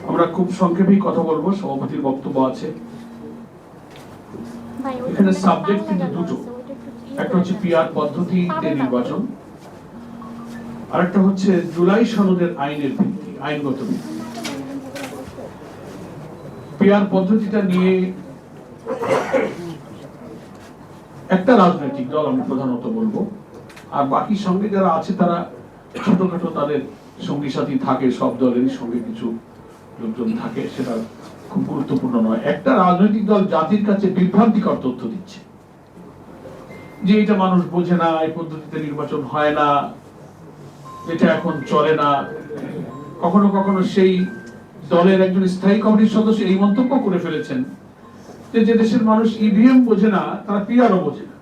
আমরা খুব সংক্ষেপেই কথা বলবো, সভাপতির বক্তব্য আছে। এখানে সাবজেক্ট কিন্তু দুটো, একটা হচ্ছে পিআর পদ্ধতিতে নির্বাচন, আরেকটা হচ্ছে জুলাই সনদের আইনের ভিত্তি, আইনগত ভিত্তি। পিআর পদ্ধতিটা নিয়ে একটা রাজনৈতিক দল আমি প্রধানত বলবো, আর বাকি সঙ্গে যারা আছে তারা ছোটখাটো তাদের সঙ্গী সাথী থাকে, সব দলেরই সঙ্গে কিছু লোকজন থাকে, সেটা খুব গুরুত্বপূর্ণ নয়। একটা রাজনৈতিক দল জাতির কাছে বিভ্রান্তিকর তথ্য দিচ্ছে যে এটা মানুষ বোঝে না, এই পদ্ধতিতে নির্বাচন হয় না, এটা এখন চলে না। কখনো কখনো সেই দলের একজন স্থায়ী কমিটির সদস্য এই মন্তব্য করে ফেলেছেন যে দেশের মানুষ ইভিএম বোঝে না, তারা পিআরও বোঝে না।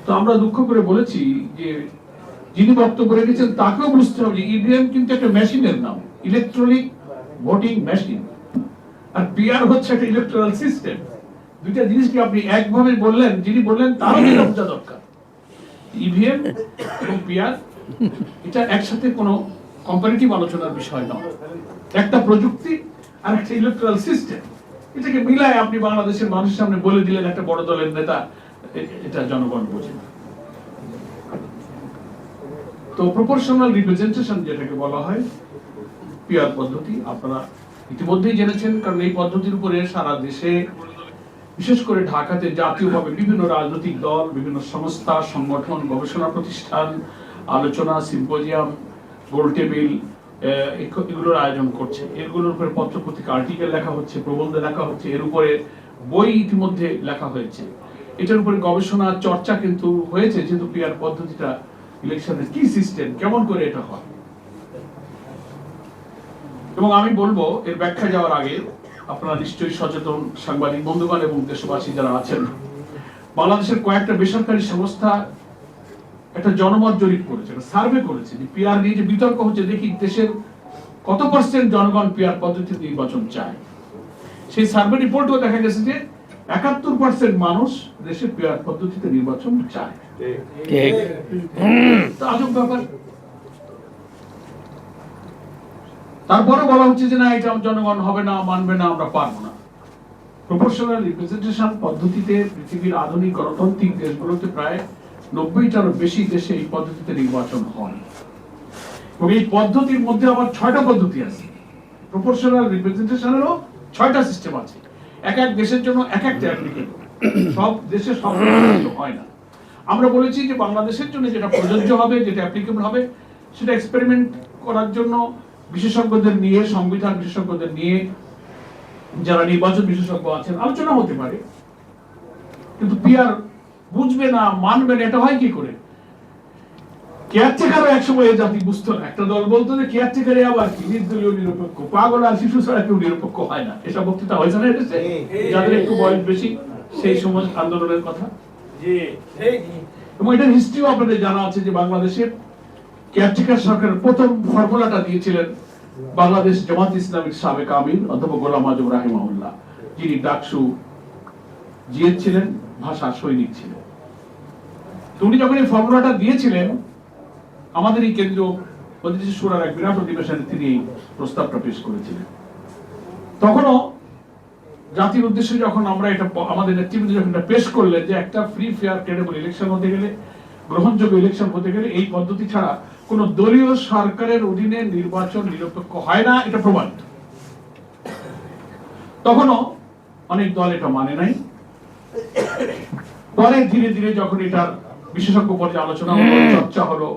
তো আমরা দুঃখ করে বলেছি যে যিনি বক্তব্য রেখেছেন তাকেও বুঝতে হবে যে ইভিএম কিন্তু একটা মেশিনের নাম, ইলেকট্রনিক ভোটিং মেশিন, আর পিআর হচ্ছে একটা ইলেকট্রাল সিস্টেম। দুইটা জিনিসকে আপনি একভাবে বললেন, যিনি বললেন তারও এটা বোঝা দরকার। ইভিএম এবং পিআর এটা একসাথে কোনো কম্পারেটিভ আলোচনার বিষয় নয়, একটা প্রযুক্তি আর একটা ইলেকট্রাল সিস্টেম। এটাকে মিলায় আপনি বাংলাদেশের মানুষের সামনে বলে দিলেন একটা বড় দলের নেতা এটা জনগণ বোঝে না। তো প্রপোর্শনাল রিপ্রেজেন্টেশন যেটাকে বলা হয়, পিআর পদ্ধতি আপনারা ইতিমধ্যেই জেনেছেন, কারণ এই পদ্ধতির উপরে সারা দেশে, বিশেষ করে ঢাকাতে জাতীয়ভাবে বিভিন্ন রাজনৈতিক দল, বিভিন্ন সংস্থা, সংগঠন, গবেষণা প্রতিষ্ঠান আলোচনা, সিম্পোজিয়াম, গোল টেবিল এগুলোর আয়োজন করছে। এগুলোর উপরে পত্রপত্রিকা আর্টিকেল লেখা হচ্ছে, প্রবন্ধ লেখা হচ্ছে, এর উপরে বই ইতিমধ্যে লেখা হয়েছে। এটার উপরে গবেষণা চর্চা কিন্তু হয়েছে, যেহেতু পিআর পদ্ধতিটা ইলেকশনের কি সিস্টেম, কেমন করে এটা হয়। এবং আমি বলবো এর ব্যাখ্যা যাওয়ার আগে আপনারা নিশ্চয়ই সচেতন সাংবাদিক বন্ধুগণ এবং দেশবাসী যারা আছেন, বাংলাদেশের কয়েকটা বেসরকারি সংস্থা একটা জনমত জরিপ করেছে, একটা সার্ভে করেছে যে পিআর নিয়ে যে বিতর্ক হচ্ছে, দেখি দেশের কত পার্সেন্ট জনগণ পিআর পদ্ধতিতে নির্বাচন চায়। সেই সার্ভে রিপোর্টও দেখা গেছে যে ৭১% মানুষ দেশে পিআর পদ্ধতিতে নির্বাচন চায়। আজব ব্যাপার। তারপরে বলা হচ্ছে যে না, এটা জনগণ হবে না, মানবে না, আমরা পারবো না। প্রপোর্শনাল রিপ্রেজেন্টেশন পদ্ধতিতে পৃথিবীর আধুনিক গণতান্ত্রিক দেশগুলোতে প্রায় ৯০টারও বেশি দেশে এই পদ্ধতিতে নির্বাচন হয়, এবং এই পদ্ধতির মধ্যে আবার ৬টা পদ্ধতি আছে। প্রপোর্শনাল রিপ্রেজেন্টেশনেরও ৬টা সিস্টেম আছে, এক এক দেশের জন্য এক একটা অ্যাপ্লিকেবল, সব দেশে সব হয় না। আমরা বলেছি যে বাংলাদেশের জন্য যেটা প্রযোজ্য হবে, যেটা অ্যাপ্লিকেবল হবে, সেটা এক্সপেরিমেন্ট করার জন্য বিশেষজ্ঞদের নিয়ে, সংবিধান বিশেষজ্ঞদের নিয়ে, যারা নির্বাচন বিশেষজ্ঞ আছেন, আলোচনা হতে পারে। কিন্তু পিআর বুঝবে না, মানবে না, এটা হয় কি করে? কেয়ারটেকারও একসময় এই জাতি বুঝতো না। একটা দল বলতো যে কেয়ারটেকারে আবার কি, নির্দলীয় নিরপেক্ষ, পাগল আর শিশু ছাড়া কেউ নিরপেক্ষ হয় না। এসব বক্তৃতা হয়েছে না এসেছে, যাদের একটু বয়স বেশি, সেই সময় আন্দোলনের কথা। এবং এটার হিস্ট্রিও আপনাদের জানা আছে যে বাংলাদেশে কেয়ারটেকার সরকারের প্রথম ফর্মুলাটা দিয়েছিলেন বাংলাদেশ জামাত ইসলামীর সাবেক আমির অধ্যাপক গোলাম আজম রাহিমাহুল্লাহ, যিনি ডাকসু জিএস ছিলেন, ভাষা সৈনিক ছিলেন। তো উনি যখন এই ফর্মুলাটা দিয়েছিলেন, আমাদের এই কেন্দ্রীয় মজলিস শুরার এক বিরাট অধিবেশনে তিনি প্রস্তাবটা পেশ করেছিলেন। তখনও জাতির উদ্দেশ্যে যখন আমরা এটা আমাদের নেতৃবৃন্দ যখন এটা পেশ করলেন যে একটা ফ্রি ফেয়ার ক্রেডিবল ইলেকশন হতে গেলে, গ্রহণযোগ্য ইলেকশন হতে গেলে এই পদ্ধতি ছাড়া কোন দলীয় সরকারের অধীনে নির্বাচন নিরপেক্ষ হয় না, এটা প্রমাণিত। তখনও অনেক দল এটা মানে নাই। পরে ধীরে ধীরে যখন এটার বিশেষজ্ঞ পর্যায়ে আলোচনা হলো, চর্চা হলো,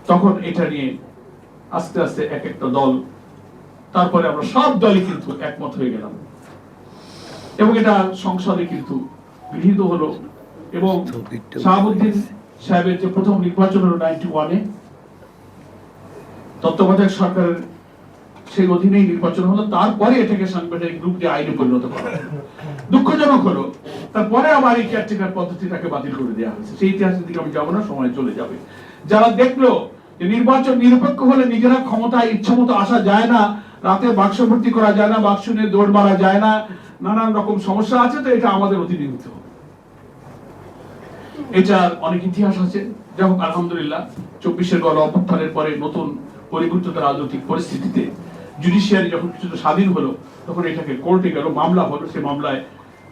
তখন এটা নিয়ে আস্তে আস্তে এক একটা দল, তারপরে আমরা সব দলই কিন্তু একমত হয়ে গেলাম, এবং এটা সংসদে কিন্তু গৃহীত হলো। এবং শাহাবুদ্দিন সাহেবের যে প্রথম নির্বাচন হলো 91-এ, তত্ত্বাবধায়ক সরকারের সেই অধীনেই নির্বাচন হলো। তারপরে এটাকে সাংবিধানিক রূপ দিয়ে আইনে পরিণত করা হলো। দুঃখজনক হলো তারপরে আবার এই কেয়ারটেকার পদ্ধতিটাকে বাতিল করে দেওয়া হয়েছে। সেই ইতিহাসের দিকে আমি যাবো না, সময় চলে যাবে। যারা দেখলো যে নির্বাচন নিরপেক্ষ হলে নিজেরা ক্ষমতায় ইচ্ছামতো আসা যায় না, রাতে বাক্স ভর্তি করা যায় না, বাক্স নিয়ে দৌড় মারা যায় না, নানান রকম সমস্যা আছে, তো এটা আমাদের অধীনে নিতে হবে। এটার অনেক ইতিহাস আছে। যাই হোক, আলহামদুলিল্লাহ 24-এর গণ অভ্যুত্থানের পরে নতুন পরিবর্তিত রাজনৈতিক পরিস্থিতিতে জুডিশিয়ারি যখন কিছুটা স্বাধীন হলো, তখন এটাকে কোর্টে গেল, মামলা হলো। সেই মামলায়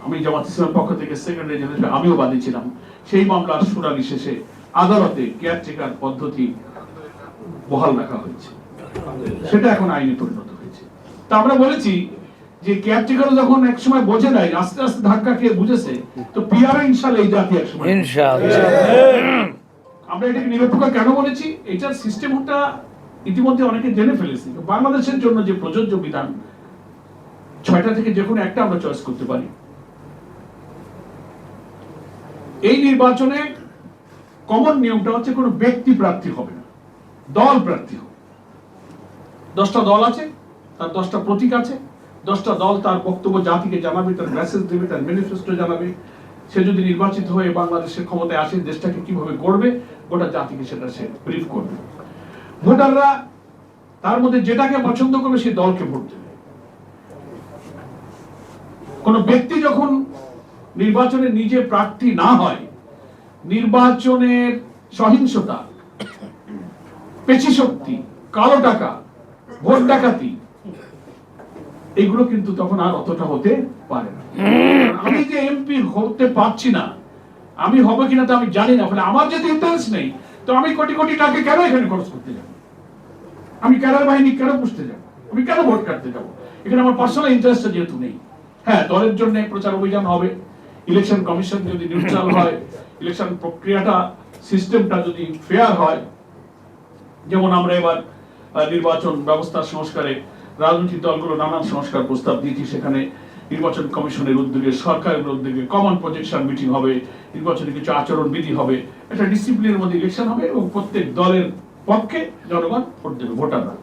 আমি জামাত ইসলামের পক্ষ থেকে সেক্রেটারি জেনারেল আমিও বাদী ছিলাম। সেই মামলার শুনানি শেষে আদালতে কেয়ারটেকার পদ্ধতি বহাল রাখা হয়েছে, সেটা এখন আইনে পরিণত হয়েছে। তা আমরা বলেছি যে কেয়ারটেকার যখন এক সময় বোঝে নাই, আস্তে আস্তে ধাক্কা খেয়ে বুঝেছে, তো পিয়ারে ইনশাআল্লাহ এই জাতি এক সময় আমরা এটাকে নিরপেক্ষ কেন বলেছি, এটার সিস্টেমটা ইতিমধ্যে অনেকে জেনে ফেলেছি। বাংলাদেশের জন্য যে প্রযোজ্য বিধান 6টা থেকে যে কোনো একটা আমরা চয়েস করতে পারি। এই নির্বাচনে কমন নিয়মটা হচ্ছে কোনো ব্যক্তি প্রার্থী হবে না, দল প্রার্থী হবে। 10টা দল আছে, তার 10টা প্রতীক আছে, 10টা দল তার বক্তব্য জাতিকে জানাবে, তার মেসেজ দেবে, তার ম্যানিফেস্টো জানাবে। সে যদি নির্বাচিত হয়ে বাংলাদেশের ক্ষমতায় আসে, দেশটাকে কিভাবে গড়বে, গোটা জাতিকে সেটা সে ব্রিফ করবে। ভোটাররা তার মধ্যে যেটাকে পছন্দ করবে সেই দলকে ভোট দেবে। কোন ব্যক্তি যখন নির্বাচনে নিজে প্রার্থী না হয়, নির্বাচনের সহিংসতা, পেশিশক্তি, কালো টাকা, ভোট ডাকাতি, এগুলো কিন্তু তখন আর অতটা হতে পারে না। আমি যে এমপি হতে পারছি না, আমি হবে কিনা তো আমি জানি না, ফলে আমার যদি ইন্টারেস্ট নেই, তো আমি কোটি কোটি টাকা কেন এখানে খরচ করতে যাব? আমি ক্যাডার বাহিনী কেন পুষতে যাব? আমি কেন ভোট কাটতে যাব? এখানে আমার পার্সোনাল ইন্টারেস্ট যেহেতু নেই। হ্যাঁ, দলের জন্য প্রচার অভিযান হবে, ইলেকশন কমিশন যদি নিউট্রাল হয়, ইলেকশন প্রক্রিয়াটা, সিস্টেমটা যদি ফেয়ার হয়, যেমন আমরা এবার নির্বাচন ব্যবস্থার সংস্কারে রাজনৈতিক দলগুলো নানান সংস্কার প্রস্তাব দিয়েছি। সেখানে নির্বাচন কমিশনের উদ্যোগে, সরকারের উদ্যোগে কমন প্রজেকশন মিটিং হবে, নির্বাচনে কিছু আচরণ বিধি হবে, একটা ডিসিপ্লিনের মধ্যে ইলেকশন হবে এবং প্রত্যেক দলের পক্ষে জনগণ ভোট দেবে, ভোটাররা।